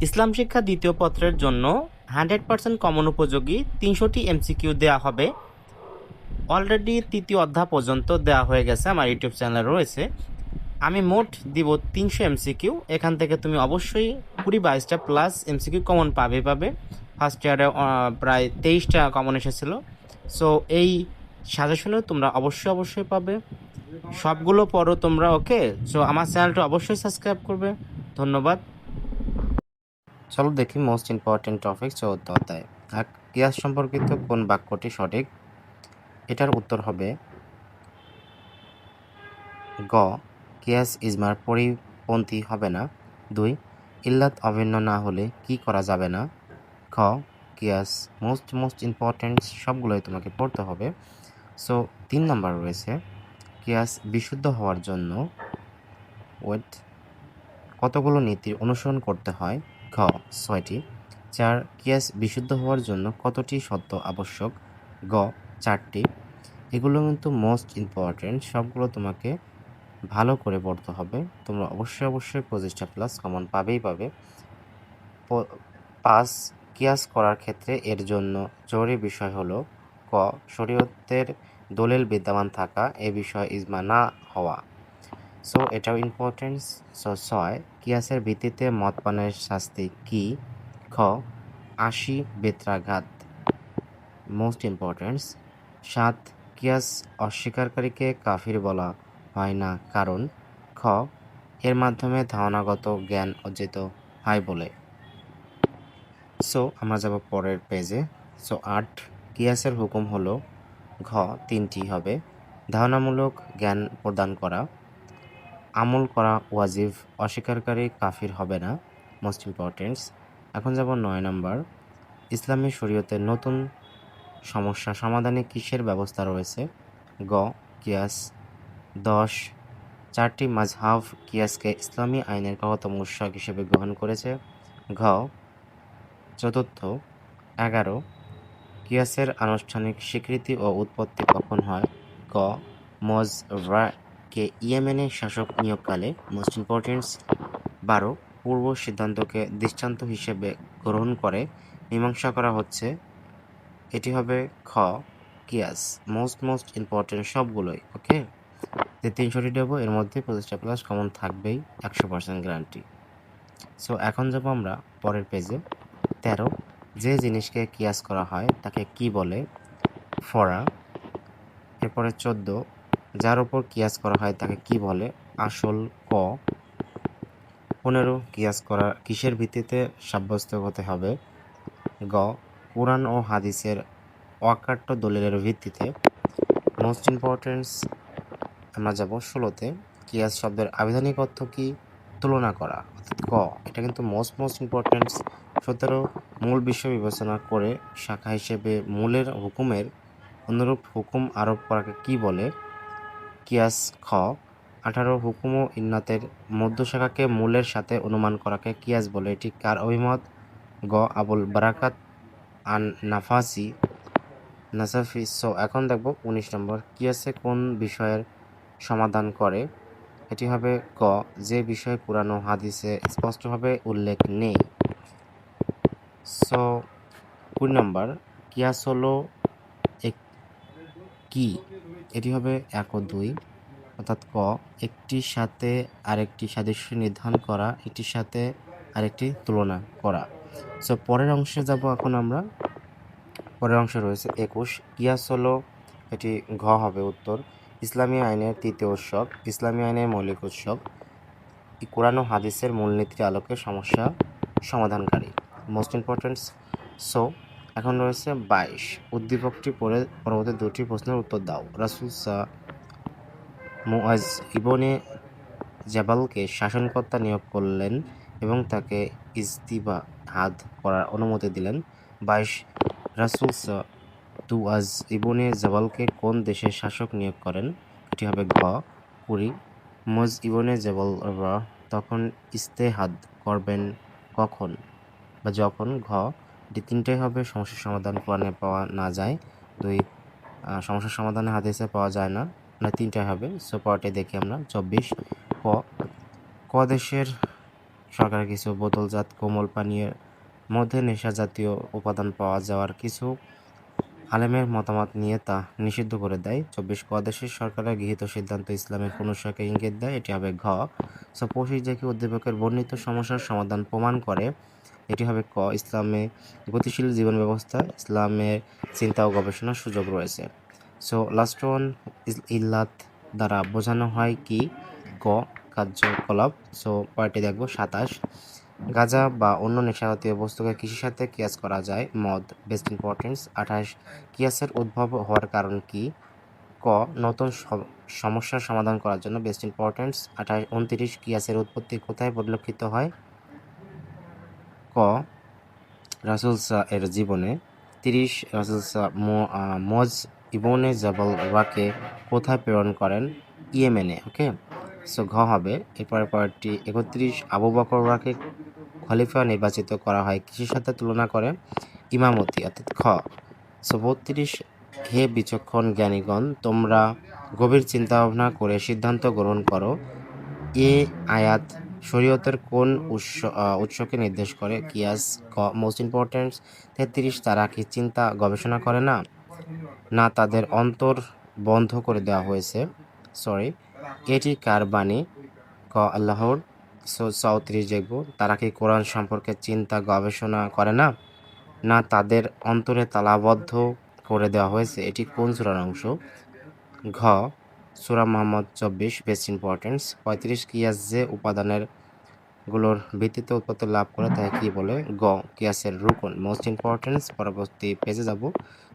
ইসলাম শিক্ষা দ্বিতীয় পত্রের জন্য 100% কমন উপযোগী 300টি এমসিকিউ দেওয়া হবে। অলরেডি তৃতীয় অধ্যায় পর্যন্ত দেওয়া হয়ে গেছে, আমার ইউটিউব চ্যানেলে রয়েছে। আমি মোট দিব 300 এমসিকিউ। এখান থেকে তুমি অবশ্যই 20-22টা প্লাস এমসিকিউ কমন পাবে। ফার্স্ট ইয়ারে প্রায় 23টা কমন এসেছিল। সো এই সাজেশনে তোমরা অবশ্যই পাবে। সবগুলো পড়ো তোমরা, ওকে? সো আমার চ্যানেলটা অবশ্যই সাবস্ক্রাইব করবে। ধন্যবাদ। চলো দেখি মোস্ট ইম্পর্টেন্ট টপিক 14 অধ্যায়। কিয়াস সম্পর্কিত কোন বাক্যটি সঠিক? এটার উত্তর হবে গ, কিয়াস ইজমার পরিপন্থী হবে না। 2, ইল্লাত অভিন্ন না হলে কি করা যাবে না। খ, কিয়াস মোস্ট ইম্পর্টেন্ট, সবগুলোই তোমাকে পড়তে হবে। সো 3 নাম্বার রয়েছে, কিয়াস বিশুদ্ধ হওয়ার জন্য কতগুলো নীতির অনুসরণ করতে হয়। ঘ, 6টি। 4, কিয়াস বিশুদ্ধ হওয়ার জন্য কতটি শর্ত আবশ্যক। গ, 4টি। এগুলো কিন্তু মোস্ট ইম্পর্টেন্ট, সবগুলো তোমাকে ভালো করে পড়তে হবে। তোমরা অবশ্যই 25টা প্লাস কমন পাবে। 5, কিয়াস করার ক্ষেত্রে এর জন্য জরুরি বিষয় হলো ক, শরীয়তের দলিল বিদ্যমান থাকা, এ বিষয়ে ইজমা না হওয়া। সো এটাও ইম্পর্টেন্স। সো 6, কিয়াসের ভিত্তিতে মদ পানের শাস্তি কি। খ, 80 বেত্রাঘাত, মোস্ট ইম্পর্টেন্স। 7, কিয়াস অস্বীকারীকে কাফির বলা হয় না, কারণ খ, এর মাধ্যমে ধারণাগত জ্ঞান অর্জিত হয় বলে। সো আমরা যাব পরের পেজে। সো 8, কিয়াসের হুকুম হলো ঘ, 3টি হবে। ধারণামূলক জ্ঞান প্রদান করা, আমল করা ওয়াজিব, অস্বীকারী কাফির হবে না, মোস্ট ইম্পর্টেন্স। এখন যাব 9 নাম্বার, ইসলামী শরীয়তের নতুন সমস্যা সমাধানে কিসের ব্যবস্থা রয়েছে। গ, কিয়াস। 10, 4টি মাযহাব কিয়াসকে ইসলামী আইনের কতম উৎস হিসেবে গ্রহণ করেছে। ঘ, চতুর্থ। 11, কিয়াসের আনুষ্ঠানিক স্বীকৃতি ও উৎপত্তি কখন হয়। ক, মজরাকে ইয়েমেনে শাসক নিয়োগকালে, মোস্ট ইম্পর্টেন্স। 12, পূর্ব সিদ্ধান্তকে দৃষ্টান্ত হিসেবে গ্রহণ করে মীমাংসা করা হচ্ছে, এটি হবে খ, কিয়াস। মোস্ট ইম্পর্টেন্ট সবগুলোই, ওকে? যে 300টি দেবো, এর মধ্যে 25টা প্লাস কমন থাকবেই, 100% গ্যারান্টি। সো এখন যাব আমরা পরের পেজে। 13, যে জিনিসকে কিয়াস করা হয় তাকে কি বলে। ফরা। এরপরে 14, যার উপর কিয়াস করা হয় তাকে কি বলে। আসল। ক। 15, কিয়াস করা কিসের ভিত্তিতে সাব্যস্ত হতে হবে। গ, কুরআন ও হাদিসের অকাট্য দলিলের ভিত্তিতে, মোস্ট ইম্পর্টেন্স। আমরা যাব 16তে, কিয়াস শব্দের আবিধানিক অর্থ কি। তুলনা করা, অর্থাৎ ক। এটা কিন্তু মোস্ট ইম্পর্টেন্স। 17, মূল বিষয় বিবেচনা করে শাখা হিসেবে মূলের হুকুমের অনুরূপ হুকুম আরোপ করাকে কি বলে। কিয়াস। খ। 18, হুকুম ও ইন্নাতের মধ্যশাখাকে মূলের সাথে অনুমান করাকে কিয়াস বলে, এটি কার অভিমত। গ, আবুল বারাকাত আন নাসাফি। সো এখন দেখব 19 নম্বর, কিয়াসে কোন বিষয়ের সমাধান করে। এটি হবে ক, যে বিষয় কুরআন ও হাদিসে স্পষ্টভাবে উল্লেখ নেই। সো 20 নম্বর, কিয়াস হলো কি। এটি হবে 1 ও 2, অর্থাৎ ক, একটির সাথে আরেকটি সাদৃশ্য নির্ধারণ করা, একটির সাথে আরেকটি তুলনা করা। সো পরের অংশে যাব এখন আমরা। পরের অংশে রয়েছে 21, কিয়াস হলো, এটি ঘ হবে উত্তর, ইসলামী আইনের তৃতীয় উৎসব, ইসলামী আইনের মৌলিক উৎসব, কোরআন ও হাদিসের মূলনীতির আলোকে সমস্যা সমাধানকারী, মোস্ট ইম্পর্টেন্টস। সো এখন রয়েছে 22, উদ্দীপকটি পড়ে পরবর্তী 2টি প্রশ্নের উত্তর দাও। রাসূল মুআজ ইবনে জাবালকে শাসনকর্তা নিয়োগ করলেন এবং তাকে ইজতিহাদ করার অনুমতি দিলেন। 22, রাসূল মুআজ ইবনে জাবালকে কোন দেশের শাসক নিয়োগ করেন। এটি হবে ঘ, 20, মুআজ ইবনে জাবাল তখন ইজতিহাদ করবেন কখন বা যখন। ঘ, এটি 3টাই হবে। সমস্যার সমাধান কোরআনে পাওয়া না যায়। 2, সমস্যার সমাধানে হাদিসে পাওয়া যায় না, মানে 3টাই হবে। সো পরটি দেখি আমরা। 24, ক, ক দেশের সরকারের কিছু বোতলজাত কোমল পানীয়ের মধ্যে নেশা জাতীয় উপাদান পাওয়া যাওয়ার কিছু আলেমের মতামত নিয়ে তা নিষিদ্ধ করে দেয়। 24 ক দেশের সরকারের গৃহীত সিদ্ধান্ত ইসলামের পুনঃশাকে ইঙ্গিত দেয়, এটি হবে ঘ। সো 25 দেখি উদ্দীপকের বর্ণিত সমস্যার সমাধান প্রমাণ করে, এটি হবে ক। ইসলামে গতিশীল জীবন ব্যবস্থা, ইসলামের চিন্তা ও গবেষণার সুযোগ রয়েছে। সো লাস্ট ওয়ান, ইল্লাত দ্বারা বোঝানো হয় কি? ক কার্যকলাপ। সো পরেরটি দেখবো 27। গাঁজা বা অন্য নেশাজাতীয় বস্তুকে কৃষির সাথে কিয়াস করা যায়। মদ, বেস্ট ইম্পর্টেন্স। 28 কিয়াসের উদ্ভব হওয়ার কারণ কি? ক নতুন সমস্যার সমাধান করার জন্য। Best importance. 29 কিয়াসের উৎপত্তি কোথায় পরিলক্ষিত হয়? ক রাসূল এর জীবনে। 30 রাসূল মজ ইবনে জাবাল রাকে কোথায় প্রেরণ করেন? ইয়েমেনে। ওকে, সো ঘ হবে। এরপরে পরেরটি 31 আবু বকর রাকে খলিফা নির্বাচিত করা হয় কিসের সাথে তুলনা করে? ইমামতি, অর্থাৎ খ। সো 32 হে বিচক্ষণ জ্ঞানীগণ, তোমরা গভীর চিন্তা ভাবনা করে সিদ্ধান্ত গ্রহণ করো। এ আয়াত শরীয়তের কোন উৎসকে নির্দেশ করে? কিয়াস। ক মোস্ট ইম্পর্টেন্ট। 33 তারা কি চিন্তা গবেষণা করে না? না, তাদের অন্তর বন্ধ করে দেওয়া হয়েছে। সরি, এটি কার বাণী? ক আল্লাহর। সো 34 দেখব, তারা কি কোরআন সম্পর্কে চিন্তা গবেষণা করে না? না, তাদের অন্তরে তালাবদ্ধ করে দেওয়া হয়েছে। এটি কোন সূরার অংশ? ঘ সূরা মুহাম্মদ 24 বেস্ট ইম্পর্টেন্স। 35 কিয়াস যে উপাদানের গুলোর ভিত্তিতে উৎপত্তি লাভ করে তাকে কি বলে? গ কিয়াসের রুকন। Most importance. পরবর্তী পেজে যাব।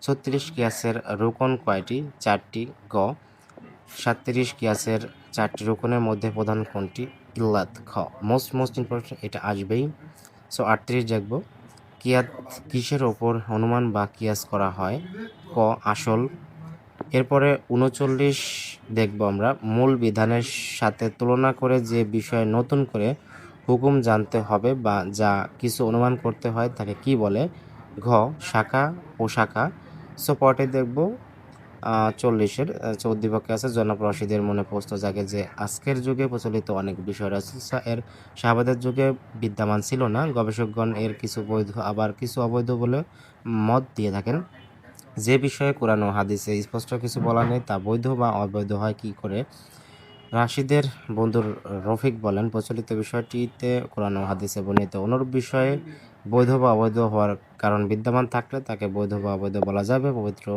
36 কিয়াসের রুকন কয়টি? 4টি। গ 37 কিয়াসের 4টি রুকনের মধ্যে প্রধান কোনটি? ইল্লাত। খ মোস্ট ইম্পর্টেন্ট, এটা আসবেই। সো 38 দেখব, কিয়াত কিসের ওপর অনুমান বা কিয়াস করা হয়? ক আসল। এরপরে 39 দেখব আমরা, মূল বিধানের সাথে তুলনা করে যে বিষয়ে নতুন করে হুকুম জানতে হবে বা যা কিছু অনুমান করতে হয় তাকে কি বলে? ঘ শাখা ও শাখা। সো পরে দেখব 40-এর উদ্দীপকে আছে, জনাব রশিদের মনে প্রশ্ন জাগে যে আজকের যুগে প্রচলিত অনেক বিষয় রাসূল এর সাহাবাদের যুগে বিদ্যমান ছিল না। গবেষকগণ এর কিছু বৈধ আবার কিছু অবৈধ বলে মত দিয়ে থাকেন। যে বিষয়ে কোরআন ও হাদিসে স্পষ্ট কিছু বলা নেই তা বৈধ বা অবৈধ হয় কি করে? রাশিদের বন্ধু রফিক বলেন, প্রচলিত বিষয়টিতে কোরআন ও হাদিসে বর্ণিত অনুরূপ বিষয়ে বৈধ বা অবৈধ হওয়ার কারণ বিদ্যমান থাকলে তাকে বৈধ বা অবৈধ বলা যাবে। পবিত্র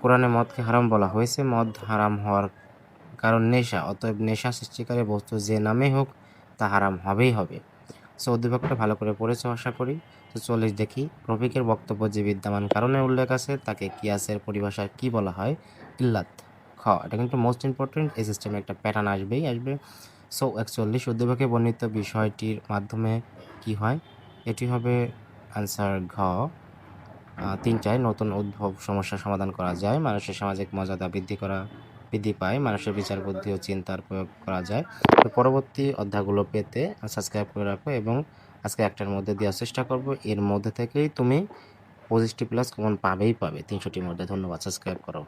কোরআনে মদকে হারাম বলা হয়েছে। মদ হারাম হওয়ার কারণ নেশা, অতএব নেশা সৃষ্টিকারী বস্তু যে নামে হোক তা হারাম হবেই হবে। সো উদ্দীপকটা ভালো করে পড়েছো আশা করি। তো 40 দেখি, রফিকের বক্তব্য যে বিদ্যমান কারণের উল্লেখ আছে তাকে কিয়াসের পরিভাষায় কি বলা হয়? ইল্লাত। খ এটা কিন্তু মোস্ট ইম্পর্টেন্ট, এই সিস্টেমে একটা প্যাটার্ন আসবে। সো 41 উদ্দীপকে বর্ণিত বিষয়টির মাধ্যমে কি হয়? এটি হবে আনসার ঘ। 3টায় নতুন উদ্ভব সমস্যার সমাধান করা যায়, মানুষের সামাজিক মর্যাদা বৃদ্ধি পায়, মানুষের বিচার বুদ্ধি ও চিন্তার প্রয়োগ করা যায়। তো পরবর্তী অধ্যায়গুলো পেতে সাবস্ক্রাইব করে রাখো এবং আজকে একটার মধ্যে দেওয়ার চেষ্টা করব। এর মধ্যে থেকেই তুমি 25টি প্লাস কমন পাবে 300টির মধ্যে। ধন্যবাদ, সাবস্ক্রাইব করো।